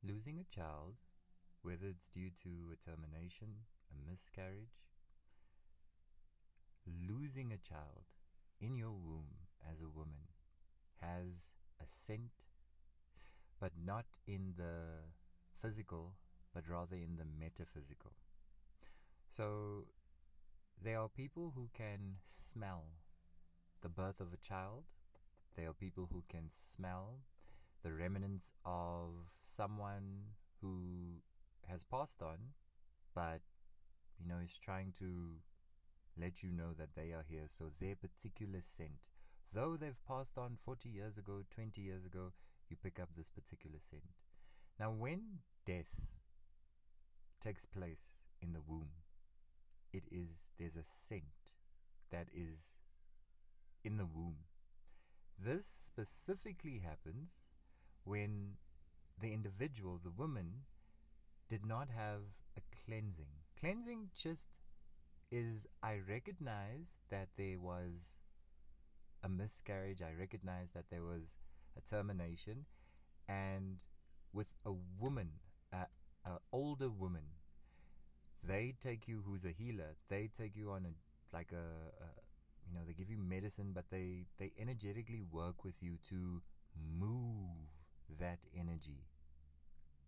Losing a child, whether it's due to a termination, a miscarriage, losing a child in your womb as a woman has a scent, but not in the physical, but rather in the metaphysical. So there are people who can smell the birth of a child. There are people who can smell the remnants of someone who has passed on, but is trying to let you know that they are here. So their particular scent, though they've passed on 40 years ago, 20 years ago, you pick up this particular scent. Now, when death takes place in the womb, there's a scent that is in the womb. This specifically happens when the individual, the woman, did not have a cleansing. Cleansing just is, I recognize that there was a miscarriage, I recognize that there was a termination, and with a woman, an older woman, they take you, who's a healer, they take you on they give you medicine, but they energetically work with you to move that energy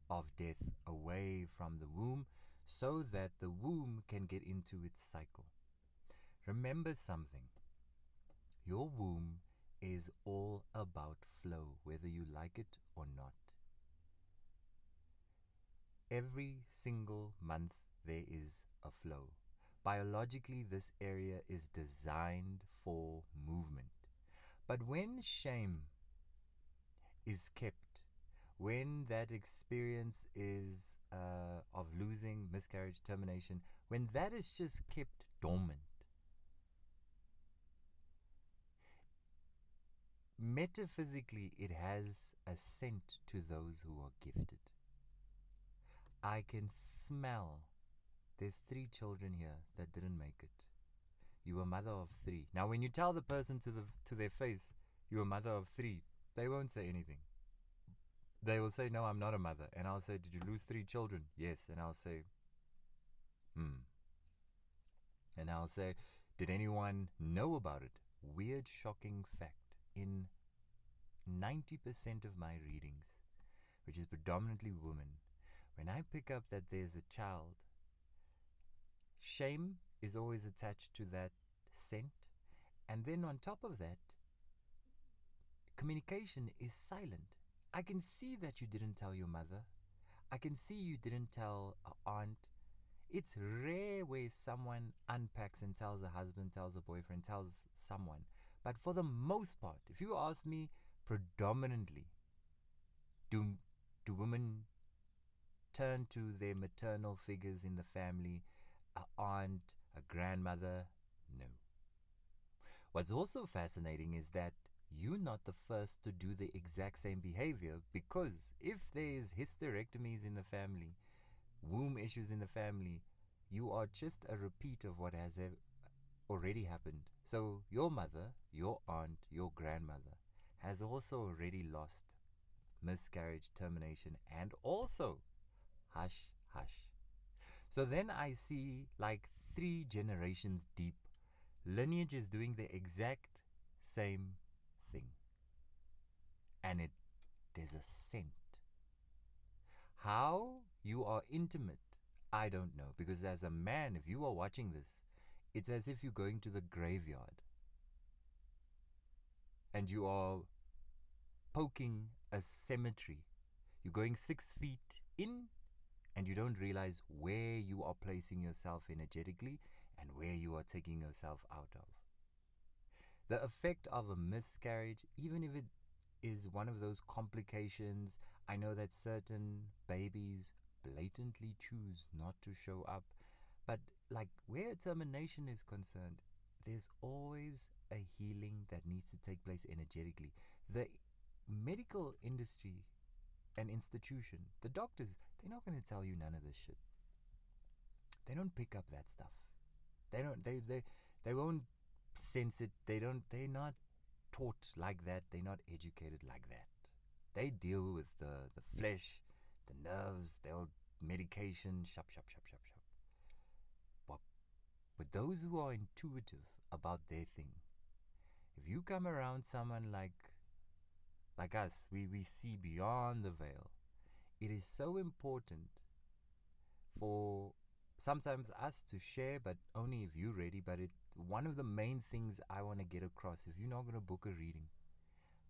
of death away from the womb so that the womb can get into its cycle. Remember something. Your womb is all about flow, whether you like it or not. Every single month there is a flow. Biologically, this area is designed for movement. But when shame is kept, when that experience is of losing, miscarriage, termination, when that is just kept dormant, metaphysically it has a scent to those who are gifted. I can smell. There's 3 children here that didn't make it. You were a mother of 3. Now, when you tell the person to their face, you're a mother of 3, they won't say anything. They will say, no, I'm not a mother. And I'll say, did you lose 3 children? Yes. And I'll say, And I'll say, did anyone know about it? Weird, shocking fact. In 90% of my readings, which is predominantly women, when I pick up that there's a child, shame is always attached to that scent. And then on top of that, communication is silent. I can see that you didn't tell your mother. I can see you didn't tell an aunt. It's rare where someone unpacks and tells a husband, tells a boyfriend, tells someone. But for the most part, if you ask me, predominantly, do women turn to their maternal figures in the family, an aunt, a grandmother? No. What's also fascinating is that you're not the first to do the exact same behavior, because if there is hysterectomies in the family, womb issues in the family, you are just a repeat of what has already happened. So your mother, your aunt, your grandmother has also already lost, miscarriage, termination, and also hush, hush. So then I see like 3 generations deep, lineage is doing the exact same thing. And there's a scent. How you are intimate, I don't know. Because as a man, if you are watching this, it's as if you're going to the graveyard and you are poking a cemetery. You're going 6 feet in and you don't realize where you are placing yourself energetically and where you are taking yourself out of. The effect of a miscarriage, even if it is one of those complications, I know that certain babies blatantly choose not to show up, but like where termination is concerned, there's always a healing that needs to take place energetically. The medical industry and institution, the doctors, they're not going to tell you none of this shit. They don't pick up that stuff. They won't sense it. They're not taught like that. They're not educated like that. They deal with the flesh, the nerves, they'll medication, shop, shop, shop, shop, shop. But, but those who are intuitive about their thing, if you come around someone like us, we see beyond the veil. It is so important for sometimes us to share, but only if you're ready. But one of the main things I want to get across, if you're not going to book a reading,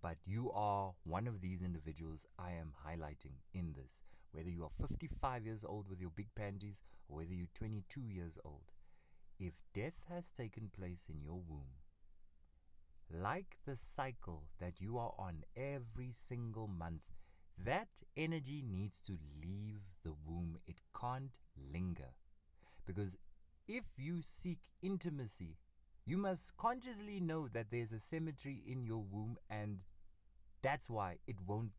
but you are one of these individuals I am highlighting in this, whether you are 55 years old with your big panties or whether you're 22 years old, if death has taken place in your womb, like the cycle that you are on every single month, that energy needs to leave the womb. It can't linger. Because if you seek intimacy, you must consciously know that there's a cemetery in your womb, and that's why it won't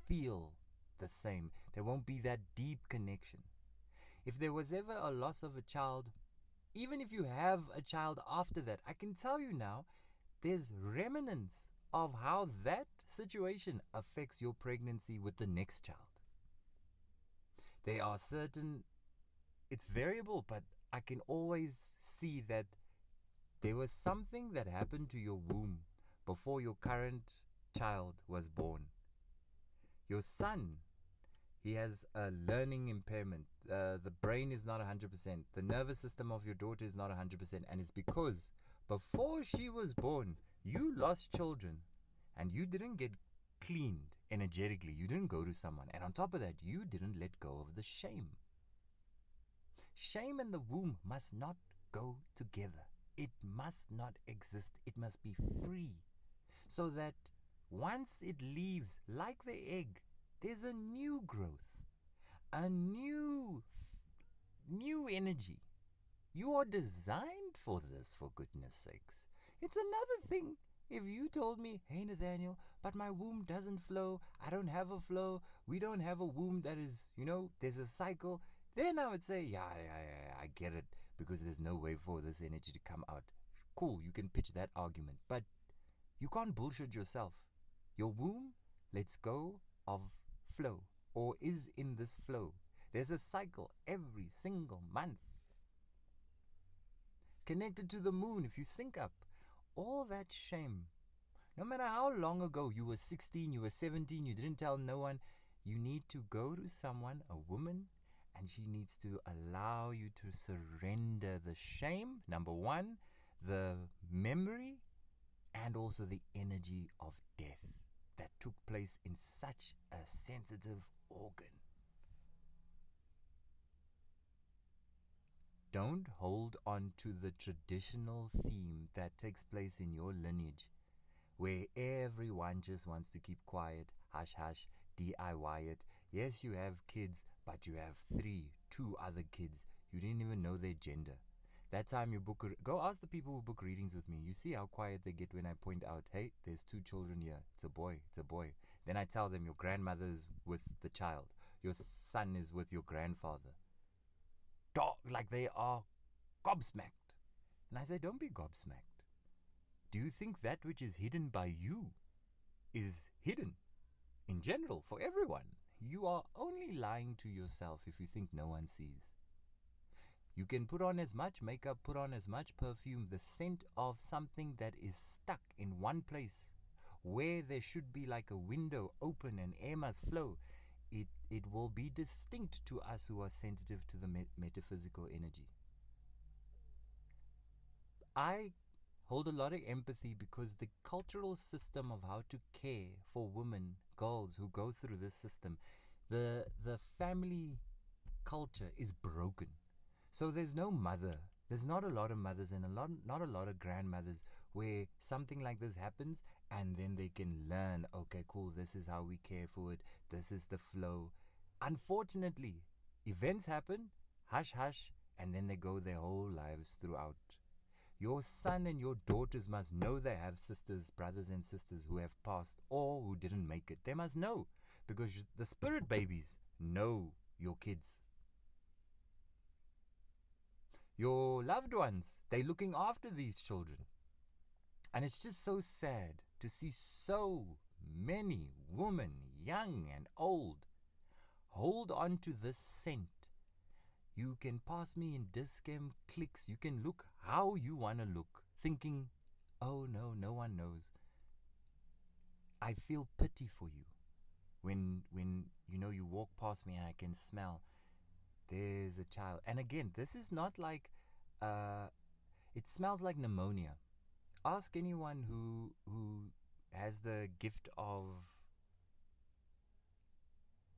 feel the same. There won't be that deep connection. If there was ever a loss of a child, even if you have a child after that, I can tell you now, there's remnants of how that situation affects your pregnancy with the next child. There are certain, it's variable, but I can always see that there was something that happened to your womb before your current child was born. Your son, he has a learning impairment. The brain is not 100%. The nervous system of your daughter is not 100%. And it's because before she was born, you lost children and you didn't get cleaned energetically. You didn't go to someone. And on top of that, you didn't let go of the shame. Shame and the womb must not go together. It must not exist. It must be free. So that once it leaves, like the egg, there's a new growth, a new energy. You are designed for this, for goodness sakes. It's another thing if you told me, hey Nathaniel, but my womb doesn't flow, I don't have a flow, we don't have a womb that is, there's a cycle, then I would say, yeah, I get it, because there's no way for this energy to come out. Cool, you can pitch that argument, but you can't bullshit yourself. Your womb lets go of flow, or is in this flow. There's a cycle every single month. Connected to the moon, if you sync up, all that shame, no matter how long ago you were 16, you were 17, you didn't tell no one, you need to go to someone, a woman, and she needs to allow you to surrender the shame, number one, the memory, and also the energy of death that took place in such a sensitive organ. Don't hold on to the traditional theme that takes place in your lineage, where everyone just wants to keep quiet, hush hush, DIY it. Yes, you have kids, but you have two other kids. You didn't even know their gender. That time you go ask the people who book readings with me. You see how quiet they get when I point out, hey, there's two children here. It's a boy, it's a boy. Then I tell them your grandmother is with the child. Your son is with your grandfather. Dog, like they are gobsmacked. And I say, don't be gobsmacked. Do you think that which is hidden by you is hidden in general for everyone? You are only lying to yourself if you think no one sees. You can put on as much makeup, put on as much perfume, the scent of something that is stuck in one place where there should be like a window open and air must flow. It will be distinct to us who are sensitive to the metaphysical energy. I hold a lot of empathy because the cultural system of how to care for women, girls who go through this system, the family culture is broken. So there's no mother. There's not a lot of mothers and not a lot of grandmothers where something like this happens and then they can learn, okay, cool, this is how we care for it. This is the flow. Unfortunately, events happen, hush hush, and then they go their whole lives throughout. Your son and your daughters must know they have sisters, brothers and sisters who have passed or who didn't make it. They must know because the spirit babies know your kids. Your loved ones, they're looking after these children. And it's just so sad to see so many women, young and old, hold on to this scent. You can pass me in discam clicks. You can look how you want to look, thinking, oh no, no one knows. I feel pity for you when you walk past me and I can smell there's a child. And again, this is not like it smells like pneumonia. Ask anyone who has the gift of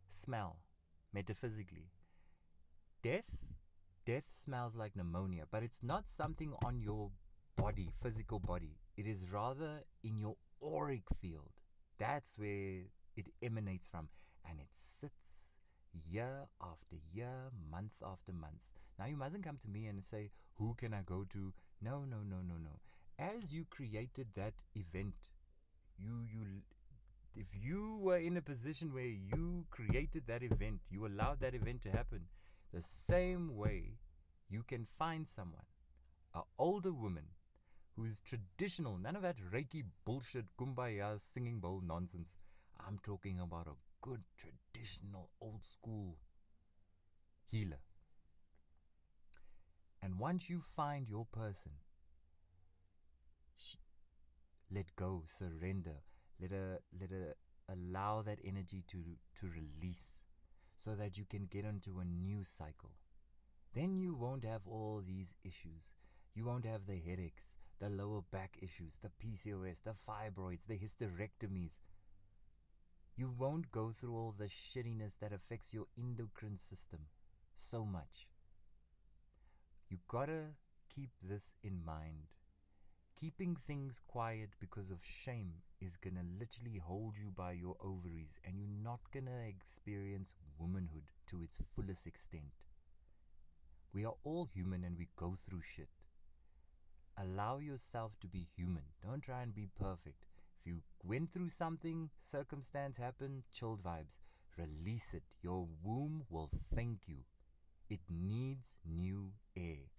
smell metaphysically. Death Death smells like pneumonia, but it's not something on your body, physical body. It is rather in your auric field. That's where it emanates from. And it sits year after year, month after month. Now, you mustn't come to me and say, who can I go to? No, no, no, no, no. As you created that event, you if you were in a position where you created that event, you allowed that event to happen, the same way you can find someone, an older woman who's traditional, none of that Reiki bullshit, kumbaya, singing bowl nonsense. I'm talking about a good traditional old school healer. And once you find your person, let go, surrender, let her allow that energy to release so that you can get into a new cycle. Then you won't have all these issues. You won't have the headaches, the lower back issues, the PCOS, the fibroids, the hysterectomies. You won't go through all the shittiness that affects your endocrine system so much. You gotta keep this in mind. Keeping things quiet because of shame is gonna literally hold you by your ovaries, and you're not gonna experience womanhood to its fullest extent. We are all human and we go through shit. Allow yourself to be human. Don't try and be perfect. If you went through something, circumstance happened, chilled vibes, release it. Your womb will thank you. It needs new air.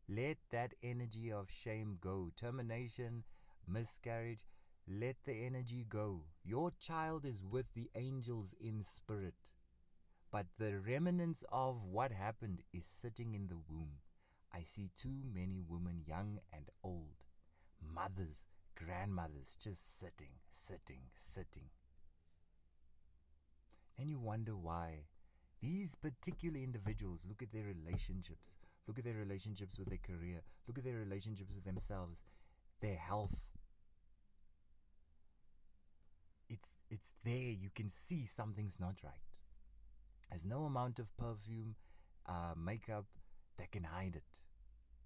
Let that energy of shame go. Termination, miscarriage, let the energy go. Your child is with the angels in spirit. But the remnants of what happened is sitting in the womb. I see too many women, young and old, mothers, grandmothers, just sitting. And you wonder why. These particular individuals look at their relationships, look at their relationships with their career, look at their relationships with themselves, their health. It's there. You can see something's not right. There's no amount of perfume, makeup that can hide it.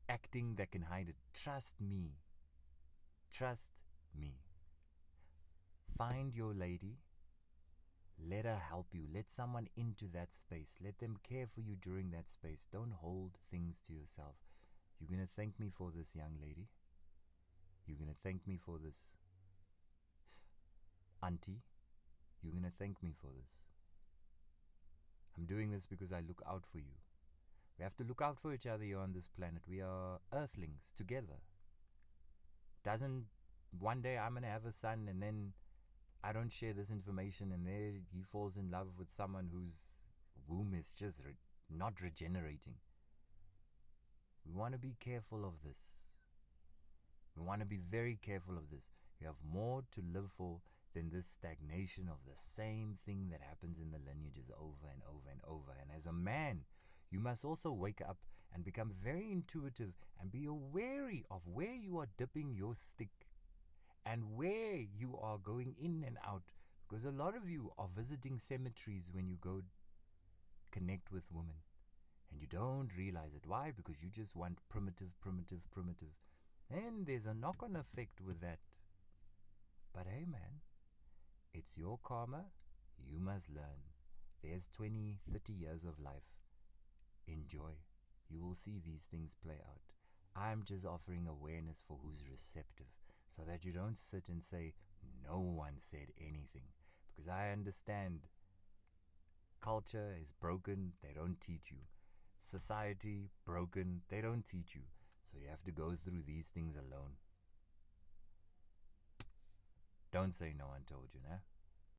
Acting that can hide it. Trust me. Trust me. Find your lady. Let her help you. Let someone into that space. Let them care for you during that space. Don't hold things to yourself. You're going to thank me for this, young lady. You're going to thank me for this, auntie. You're going to thank me for this. I'm doing this because I look out for you. We have to look out for each other here on this planet. We are earthlings together. Doesn't one day I'm going to have a son and then I don't share this information and there he falls in love with someone whose womb is just not regenerating. We want to be careful of this. We want to be very careful of this. We have more to live for than this stagnation of the same thing that happens in the lineages over and over and over. And as a man, you must also wake up and become very intuitive and be wary of where you are dipping your stick and where you are going in and out. Because a lot of you are visiting cemeteries when you go connect with women. And you don't realize it. Why? Because you just want primitive. And there's a knock-on effect with that. But hey man, it's your karma. You must learn. There's 20, 30 years of life. Enjoy. You will see these things play out. I'm just offering awareness for who's receptive, so that you don't sit and say, no one said anything. Because I understand culture is broken, they don't teach you. Society broken, they don't teach you. So you have to go through these things alone. Don't say no one told you, nah?